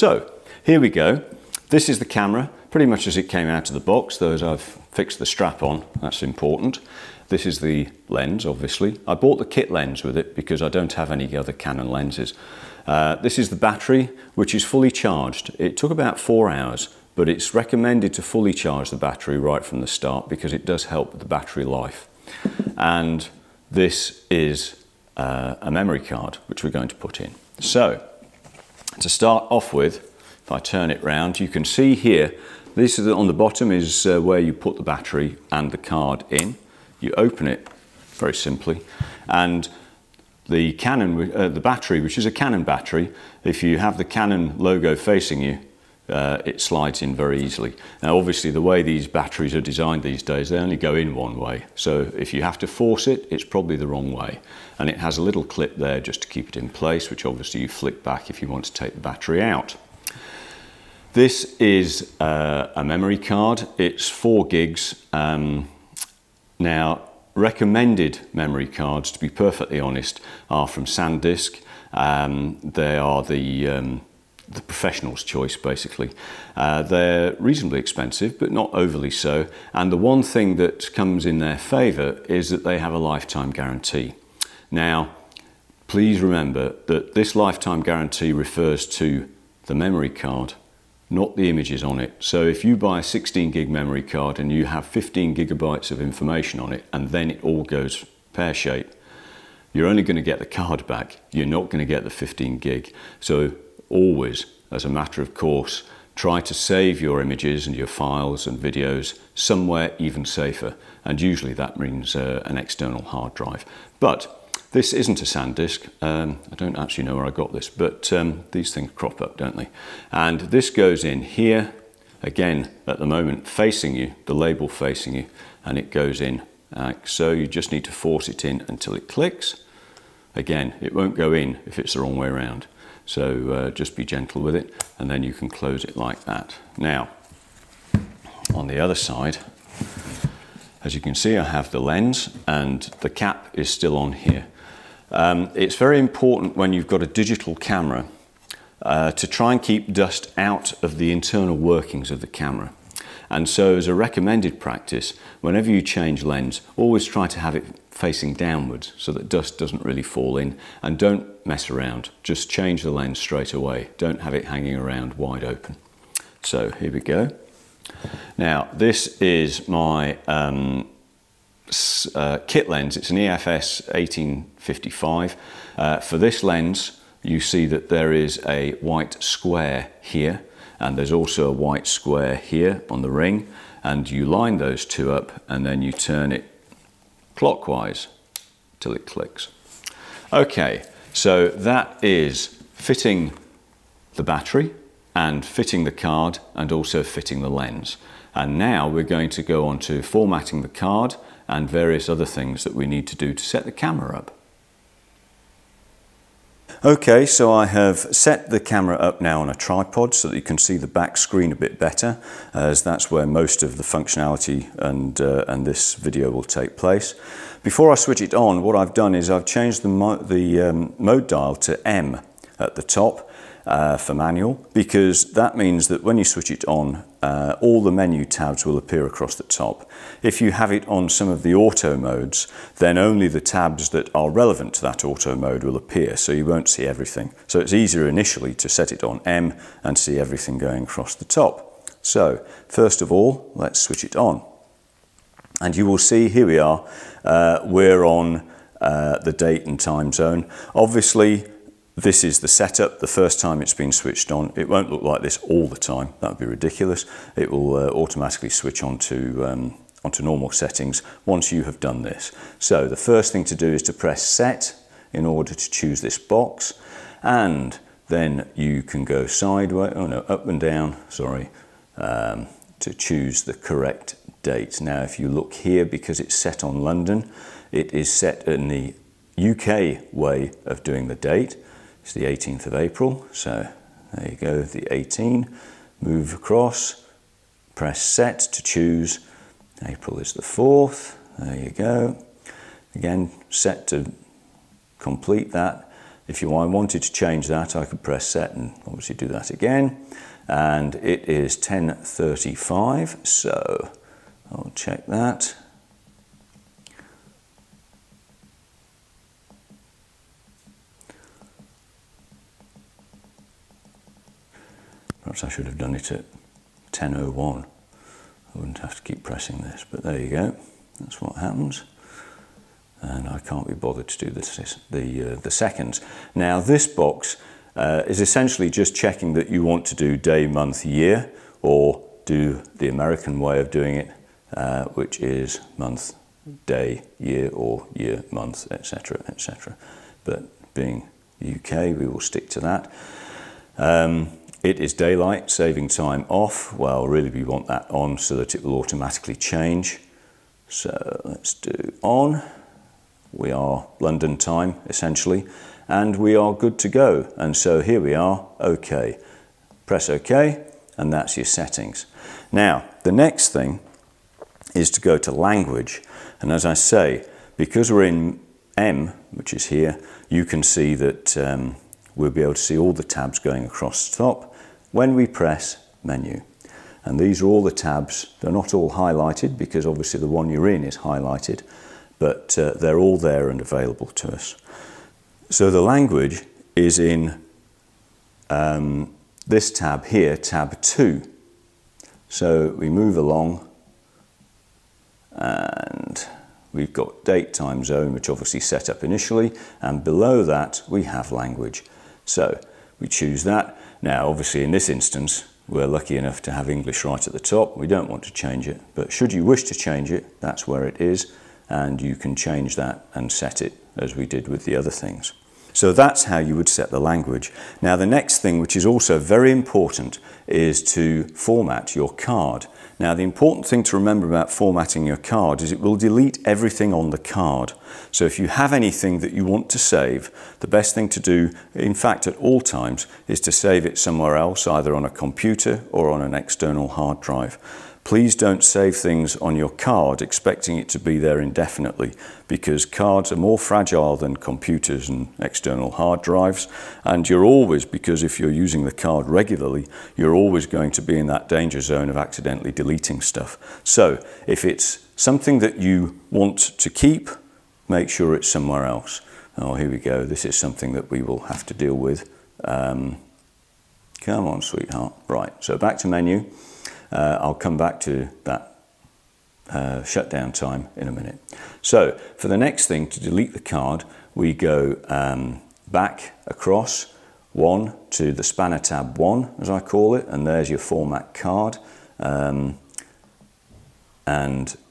So here we go. This is the camera, pretty much as it came out of the box, though as I've fixed the strap on, that's important. This is the lens, obviously. I bought the kit lens with it because I don't have any other Canon lenses. This is the battery, which is fully charged. It took about 4 hours, but it's recommended to fully charge the battery right from the start because it does help with the battery life. And this is a memory card, which we're going to put in. So, to start off with, if I turn it round, you can see here, this is on the bottom is where you put the battery and the card in. You open it very simply, and the Canon, the battery, which is a Canon battery, if you have the Canon logo facing you, it slides in very easily. Now obviously the way these batteries are designed these days, they only go in one way. So if you have to force it, it's probably the wrong way. And it has a little clip there just to keep it in place, which obviously you flick back if you want to take the battery out. This is a memory card. It's 4 gigs. Now, recommended memory cards, to be perfectly honest, are from SanDisk. They are the professional's choice, basically. They're reasonably expensive, but not overly so. And the one thing that comes in their favour is that they have a lifetime guarantee. Now, please remember that this lifetime guarantee refers to the memory card, not the images on it. So if you buy a 16 gig memory card and you have 15 gigabytes of information on it and then it all goes pear-shaped, you're only going to get the card back. You're not going to get the 15 gig. So always, as a matter of course, try to save your images and your files and videos somewhere even safer. And usually that means an external hard drive. But this isn't a SanDisk. I don't actually know where I got this, but these things crop up, don't they? And this goes in here, again, at the moment, facing you, the label facing you, and it goes in. So you just need to force it in until it clicks. Again, it won't go in if it's the wrong way around. So just be gentle with it, and then you can close it like that. Now, on the other side, as you can see, I have the lens, and the cap is still on here. It's very important when you've got a digital camera to try and keep dust out of the internal workings of the camera. And so as a recommended practice, whenever you change lens, always try to have it facing downwards so that dust doesn't really fall in, and don't mess around. Just change the lens straight away. Don't have it hanging around wide open. So here we go. Now this is my kit lens. It's an EFS 1855. For this lens, you see that there is a white square here, and there's also a white square here on the ring, and you line those two up and then you turn it clockwise till it clicks. Okay, so that is fitting the battery and fitting the card and also fitting the lens. And now we're going to go on to formatting the card and various other things that we need to do to set the camera up. Okay, so I have set the camera up now on a tripod so that you can see the back screen a bit better, as that's where most of the functionality and this video will take place. Before I switch it on, what I've done is I've changed the mode dial to M at the top for manual, because that means that when you switch it on, all the menu tabs will appear across the top. If you have it on some of the auto modes, then only the tabs that are relevant to that auto mode will appear, so you won't see everything. So it's easier initially to set it on M and see everything going across the top. So first of all, let's switch it on. And you will see, here we are, we're on the date and time zone. Obviously, this is the setup the first time it's been switched on. It won't look like this all the time. That would be ridiculous. It will automatically switch on to onto normal settings once you have done this. So the first thing to do is to press set in order to choose this box, and then you can go sideways, up and down, sorry, to choose the correct date. Now if you look here, because it's set on London, it is set in the UK way of doing the date. It's the 18th of April, so there you go, the 18, move across, press set to choose. April is the 4th, there you go. Again, set to complete that. If I wanted to change that, I could press set and obviously do that again. And it is 10:35, so I'll check that. Perhaps I should have done it at 10:01. I wouldn't have to keep pressing this, but there you go. That's what happens. And I can't be bothered to do the seconds. Now this box is essentially just checking that you want to do day, month, year, or do the American way of doing it, which is month, day, year, or year, month, etc., etc. But being UK, we will stick to that. It is daylight, saving time off. Well, really we want that on so that it will automatically change. So let's do on. We are London time, essentially, and we are good to go. And so here we are, OK. Press OK, and that's your settings. Now, the next thing is to go to language. And as I say, because we're in M, which is here, you can see that we'll be able to see all the tabs going across the top when we press menu. And these are all the tabs. They're not all highlighted because obviously the one you're in is highlighted, but they're all there and available to us. So the language is in this tab here, tab 2. So we move along and we've got date, time zone, which obviously set up initially, and below that we have language. So we choose that. Now obviously in this instance we're lucky enough to have English right at the top. We don't want to change it, but should you wish to change it, that's where it is, and you can change that and set it as we did with the other things. So that's how you would set the language. Now the next thing, which is also very important, is to format your card. Now the important thing to remember about formatting your card is it will delete everything on the card. So if you have anything that you want to save, the best thing to do, in fact at all times, is to save it somewhere else, either on a computer or on an external hard drive. Please don't save things on your card expecting it to be there indefinitely, because cards are more fragile than computers and external hard drives, and you're always, because if you're using the card regularly, you're always going to be in that danger zone of accidentally deleting stuff. So if it's something that you want to keep, make sure it's somewhere else. Oh, here we go. This is something that we will have to deal with. Come on, sweetheart. Right, so back to menu. I'll come back to that shutdown time in a minute. So for the next thing, to delete the card, we go back across one to the spanner tab 1, as I call it, and there's your format card. And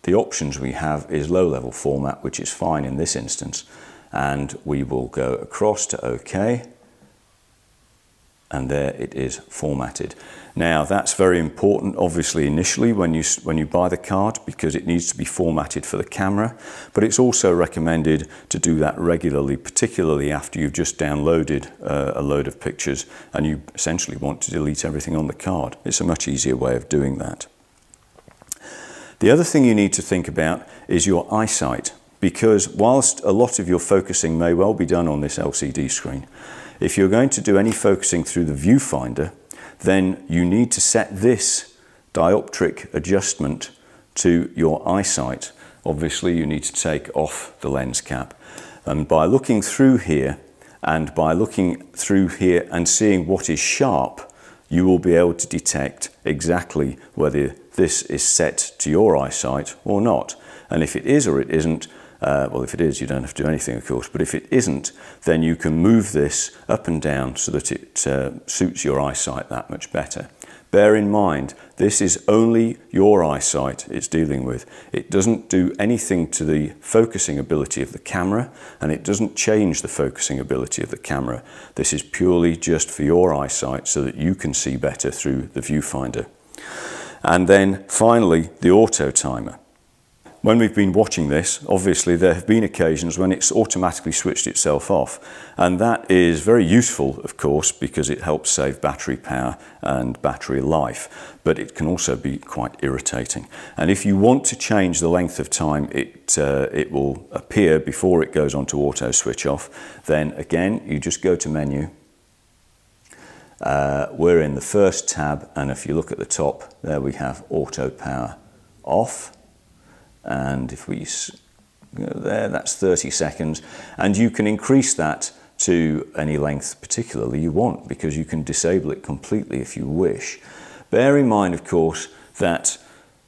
the options we have is low level format, which is fine in this instance. And we will go across to OK. And there it is formatted. Now that's very important obviously initially when you buy the card, because it needs to be formatted for the camera, but it's also recommended to do that regularly, particularly after you've just downloaded a load of pictures and you essentially want to delete everything on the card. It's a much easier way of doing that. The other thing you need to think about is your eyesight, because whilst a lot of your focusing may well be done on this LCD screen, if you're going to do any focusing through the viewfinder, then you need to set this dioptric adjustment to your eyesight. Obviously, you need to take off the lens cap. And by looking through here and seeing what is sharp, you will be able to detect exactly whether this is set to your eyesight or not. And if it is or it isn't, well, if it is, you don't have to do anything, of course, but if it isn't, then you can move this up and down so that it suits your eyesight that much better. Bear in mind, this is only your eyesight it's dealing with. It doesn't do anything to the focusing ability of the camera, and it doesn't change the focusing ability of the camera. This is purely just for your eyesight so that you can see better through the viewfinder. And then finally, the auto timer. when we've been watching this, obviously there have been occasions when it's automatically switched itself off, and that is very useful, of course, because it helps save battery power and battery life, but it can also be quite irritating. And if you want to change the length of time it will appear before it goes on to auto switch off, then again you just go to menu. We're in the first tab, and if you look at the top there, we have auto power off, and if we go there, that's 30 seconds, and you can increase that to any length particularly you want, because you can disable it completely if you wish. Bear in mind, of course, that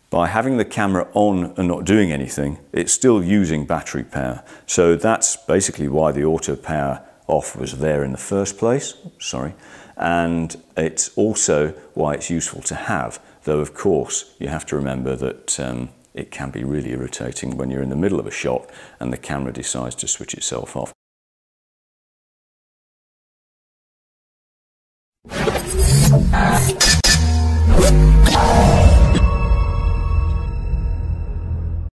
by having the camera on and not doing anything, it's still using battery power. So that's basically why the auto power off was there in the first place. Sorry. And it's also why it's useful to have, though of course you have to remember that it can be really irritating when you're in the middle of a shot and the camera decides to switch itself off.